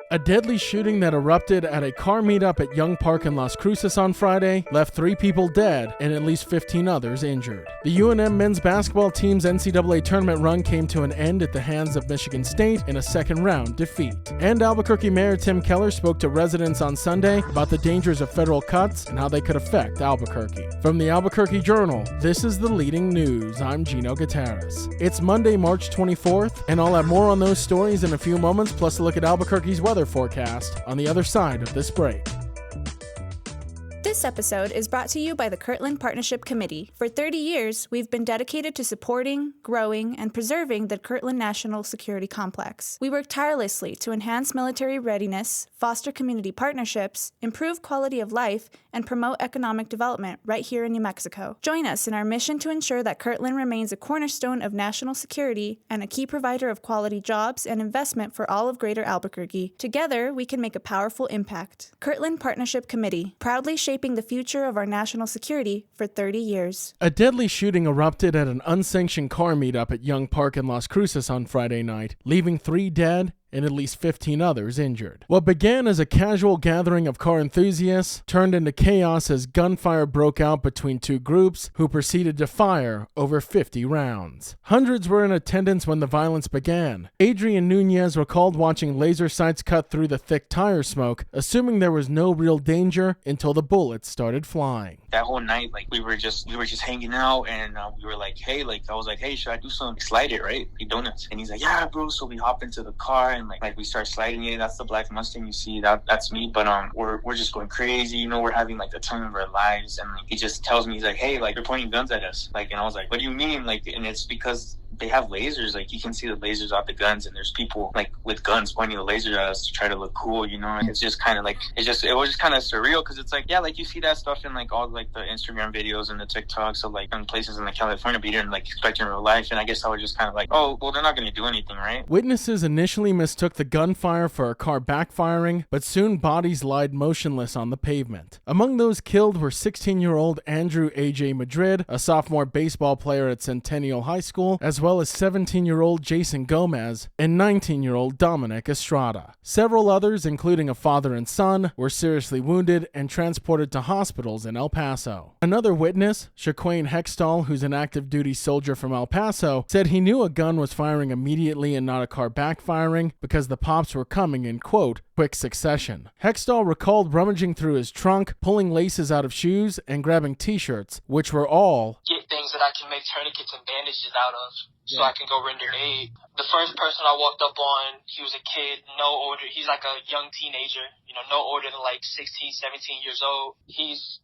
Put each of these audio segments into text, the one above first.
A deadly shooting that erupted at a car meetup at Young Park in Las Cruces on Friday left 3 people dead and at least 15 others injured. The UNM men's basketball team's NCAA tournament run came to an end at the hands of Michigan State in a second-round defeat. And Albuquerque Mayor Tim Keller spoke to residents on Sunday about the dangers of federal cuts and how they could affect Albuquerque. From the Albuquerque Journal, this is the leading news. I'm Gino Gutierrez. It's Monday, March 24th, and I'll have more on those stories in a few moments, plus a look at Albuquerque's weather forecast on the other side of this break. This episode is brought to you by the Kirtland Partnership Committee. For 30 years, we've been dedicated to supporting, growing, and preserving the Kirtland National Security Complex. We work tirelessly to enhance military readiness, foster community partnerships, improve quality of life, and promote economic development right here in New Mexico. Join us in our mission to ensure that Kirtland remains a cornerstone of national security and a key provider of quality jobs and investment for all of Greater Albuquerque. Together, we can make a powerful impact. Kirtland Partnership Committee, proudly shaping the future of our national security for 30 years. A deadly shooting erupted at an unsanctioned car meetup at Young Park in Las Cruces on Friday night, leaving 3 dead and at least 15 others injured. What began as a casual gathering of car enthusiasts turned into chaos as gunfire broke out between 2 groups who proceeded to fire over 50 rounds. Hundreds were in attendance when the violence began. Adrian Nunez recalled watching laser sights cut through the thick tire smoke, assuming there was no real danger until the bullets started flying. That whole night, we were just hanging out, and we were like, hey, I was like, hey, should I do some slide it, right? Like donuts. And he's like, yeah, bro. So we hop into the car and like we start sliding it. That's the black Mustang you see. That's me. But we're just going crazy. We're having the time of our lives. And he just tells me, he's like, hey, they're pointing guns at us. And I was like, what do you mean? And it's because they have lasers. You can see the lasers out the guns, and there's people with guns pointing the lasers at us to try to look cool. And it's just kind of it was just kind of surreal, because it's you see that stuff in all the Instagram videos and the TikToks of in places in California, but you didn't expect in real life. And I guess I was just kind of oh, well, they're not going to do anything, right? Witnesses initially mistook the gunfire for a car backfiring, but soon bodies lied motionless on the pavement. Among those killed were 16-year-old Andrew A.J. Madrid, a sophomore baseball player at Centennial High School, as well as 17-year-old Jason Gomez and 19-year-old Dominic Estrada. Several others, including a father and son, were seriously wounded and transported to hospitals in El Paso. Another witness, Shaquane Hextall, who's an active duty soldier from El Paso, said he knew a gun was firing immediately and not a car backfiring because the pops were coming in, quote, quick succession. Hextall recalled rummaging through his trunk, pulling laces out of shoes, and grabbing t-shirts, which were all get things that I can make tourniquets and bandages out of, so I can go render aid. The first person I walked up on, he was a kid, no older. He's a young teenager, no older than 16, 17 years old. He's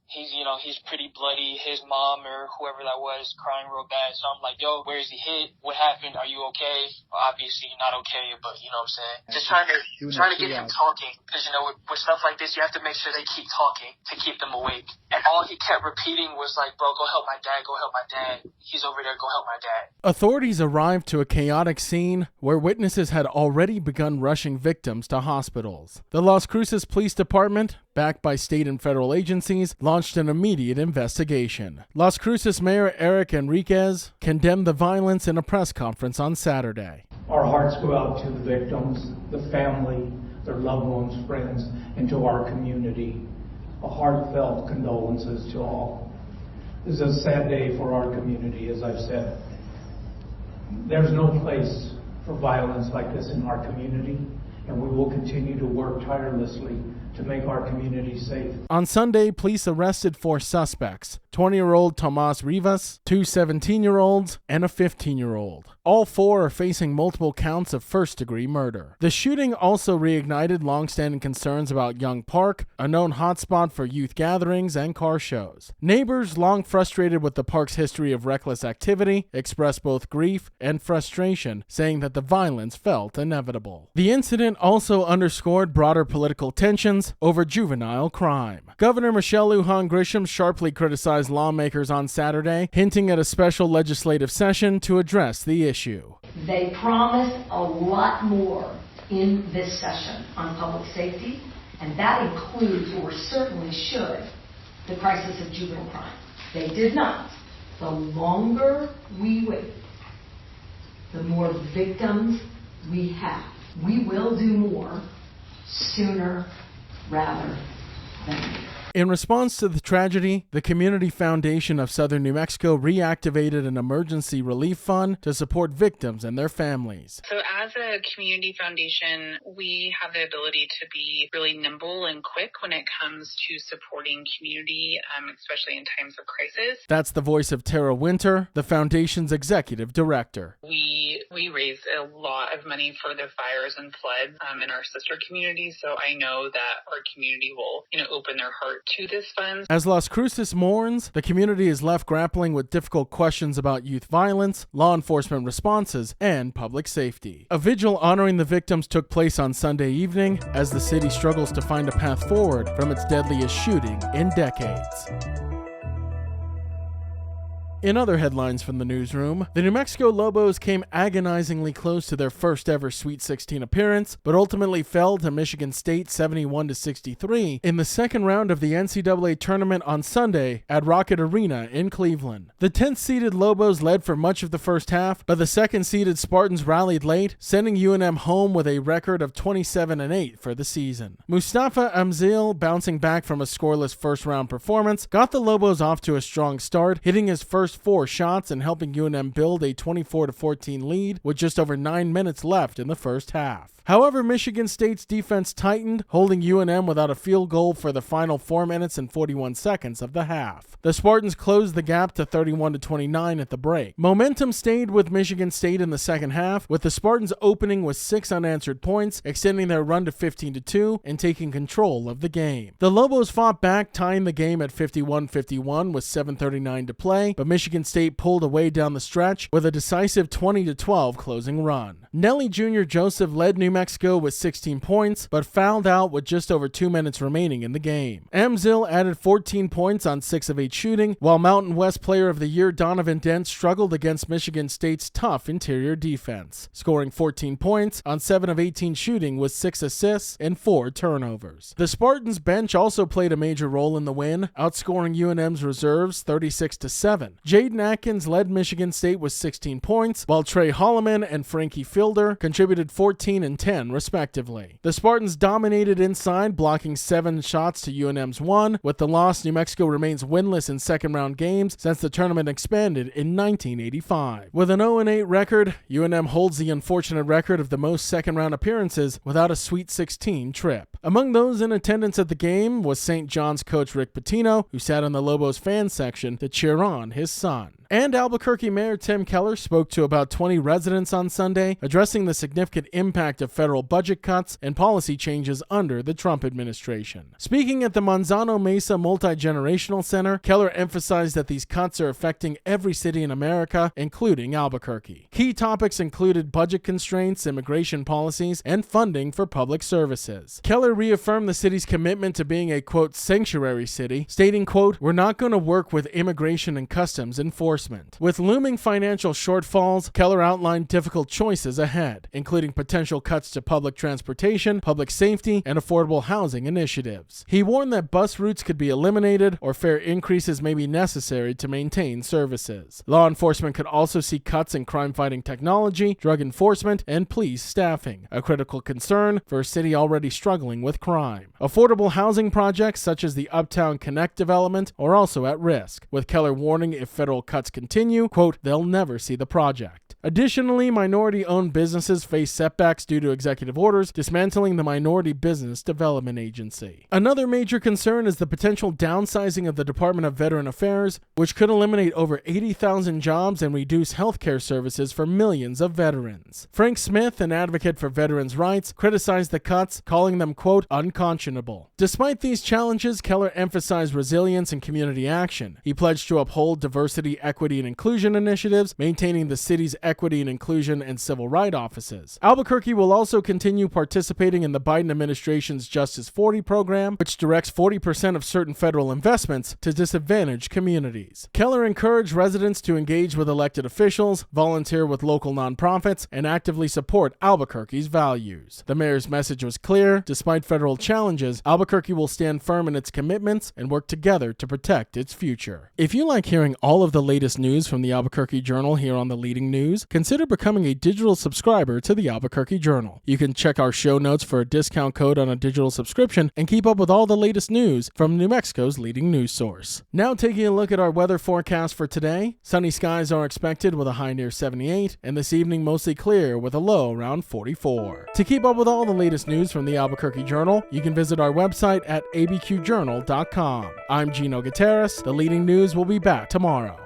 pretty bloody. His mom or whoever that was crying real bad. So I'm like, yo, where is he hit? What happened? Are you okay? Well, obviously not okay, but you know what I'm saying? Just trying to get him talking, because with stuff like this, you have to make sure they keep talking to keep them awake. And all he kept repeating was bro, go help my dad. Go help my dad. He's over there. Go help my dad. Authorities arrived to a chaotic scene where witnesses had already begun rushing victims to hospitals. The Las Cruces Police Department, backed by state and federal agencies, launched an immediate investigation. Las Cruces Mayor Eric Enriquez condemned the violence in a press conference on Saturday. Our hearts go out to the victims, the family, their loved ones, friends, and to our community. A heartfelt condolences to all. This is a sad day for our community, as I've said. There's no place for violence like this in our community, and we will continue to work tirelessly to make our community safe. On Sunday, police arrested 4 suspects: 20-year-old Tomas Rivas, 2 17-year-olds, and a 15-year-old. All 4 are facing multiple counts of first-degree murder. The shooting also reignited long-standing concerns about Young Park, a known hotspot for youth gatherings and car shows. Neighbors, long frustrated with the park's history of reckless activity, expressed both grief and frustration, saying that the violence felt inevitable. The incident also underscored broader political tensions over juvenile crime. Governor Michelle Lujan Grisham sharply criticized lawmakers on Saturday, hinting at a special legislative session to address the issue. They promise a lot more in this session on public safety, and that includes, or certainly should, the crisis of juvenile crime. They did not. The longer we wait, the more victims we have. We will do more sooner rather than later. In response to the tragedy, the Community Foundation of Southern New Mexico reactivated an emergency relief fund to support victims and their families. So as a community foundation, we have the ability to be really nimble and quick when it comes to supporting community, especially in times of crisis. That's the voice of Tara Winter, the foundation's executive director. We raised a lot of money for the fires and floods in our sister communities, so I know that our community will, open their heart to this fund. As Las Cruces mourns, the community is left grappling with difficult questions about youth violence, law enforcement responses, and public safety. A vigil honoring the victims took place on Sunday evening as the city struggles to find a path forward from its deadliest shooting in decades. In other headlines from the newsroom, the New Mexico Lobos came agonizingly close to their first ever Sweet 16 appearance, but ultimately fell to Michigan State 71-63 in the second round of the NCAA tournament on Sunday at Rocket Arena in Cleveland. The 10th-seeded Lobos led for much of the first half, but the second-seeded Spartans rallied late, sending UNM home with a record of 27-8 for the season. Mustafa Amzil, bouncing back from a scoreless first-round performance, got the Lobos off to a strong start, hitting his first 4 shots and helping UNM build a 24-14 lead with just over 9 minutes left in the first half. However, Michigan State's defense tightened, holding UNM without a field goal for the final 4 minutes and 41 seconds of the half. The Spartans closed the gap to 31-29 at the break. Momentum stayed with Michigan State in the second half, with the Spartans opening with 6 unanswered points, extending their run to 15-2 and taking control of the game. The Lobos fought back, tying the game at 51-51 with 7:39 to play, but Michigan State pulled away down the stretch with a decisive 20-12 closing run. Nelly Jr. Joseph led New Mexico with 16 points, but fouled out with just over 2 minutes remaining in the game. Amzil added 14 points on 6 of 8 shooting, while Mountain West Player of the Year Donovan Dent struggled against Michigan State's tough interior defense, scoring 14 points on 7 of 18 shooting with 6 assists and 4 turnovers. The Spartans bench also played a major role in the win, outscoring UNM's reserves 36-7. Jaden Atkins led Michigan State with 16 points, while Trey Holloman and Frankie Fielder contributed 14 and 10 respectively. The Spartans dominated inside, blocking 7 shots to UNM's 1. With the loss, New Mexico remains winless in second-round games since the tournament expanded in 1985. With an 0-8 record, UNM holds the unfortunate record of the most second-round appearances without a Sweet 16 trip. Among those in attendance at the game was St. John's coach Rick Pitino, who sat on the Lobos fan section to cheer on his son. And Albuquerque Mayor Tim Keller spoke to about 20 residents on Sunday, addressing the significant impact of federal budget cuts and policy changes under the Trump administration. Speaking at the Manzano Mesa Multi-Generational Center, Keller emphasized that these cuts are affecting every city in America, including Albuquerque. Key topics included budget constraints, immigration policies, and funding for public services. Keller reaffirmed the city's commitment to being a, quote, sanctuary city, stating, quote, "We're not going to work with immigration and customs enforcement." With looming financial shortfalls, Keller outlined difficult choices ahead, including potential cuts to public transportation, public safety, and affordable housing initiatives. He warned that bus routes could be eliminated or fare increases may be necessary to maintain services. Law enforcement could also see cuts in crime-fighting technology, drug enforcement, and police staffing, a critical concern for a city already struggling with crime. Affordable housing projects such as the Uptown Connect development are also at risk, with Keller warning if federal cuts continue, quote, they'll never see the project. Additionally, minority-owned businesses face setbacks due to executive orders dismantling the Minority Business Development Agency. Another major concern is the potential downsizing of the Department of Veteran Affairs, which could eliminate over 80,000 jobs and reduce healthcare services for millions of veterans. Frank Smith, an advocate for veterans' rights, criticized the cuts, calling them, quote, unconscionable. Despite these challenges, Keller emphasized resilience and community action. He pledged to uphold diversity, equity, and inclusion initiatives, maintaining the city's equity and inclusion and civil rights offices. Albuquerque will also continue participating in the Biden administration's Justice 40 program, which directs 40% of certain federal investments to disadvantaged communities. Keller encouraged residents to engage with elected officials, volunteer with local nonprofits, and actively support Albuquerque's values. The mayor's message was clear. Despite federal challenges, Albuquerque will stand firm in its commitments and work together to protect its future. If you like hearing all of the latest latest news from the Albuquerque Journal here on the Leading News, consider becoming a digital subscriber to the Albuquerque Journal. You can check our show notes for a discount code on a digital subscription and keep up with all the latest news from New Mexico's leading news source. Now taking a look at our weather forecast for today. Sunny skies are expected with a high near 78, and this evening mostly clear with a low around 44. To keep up with all the latest news from the Albuquerque Journal, you can visit our website at abqjournal.com. I'm Gino Gutierrez. The Leading News will be back tomorrow.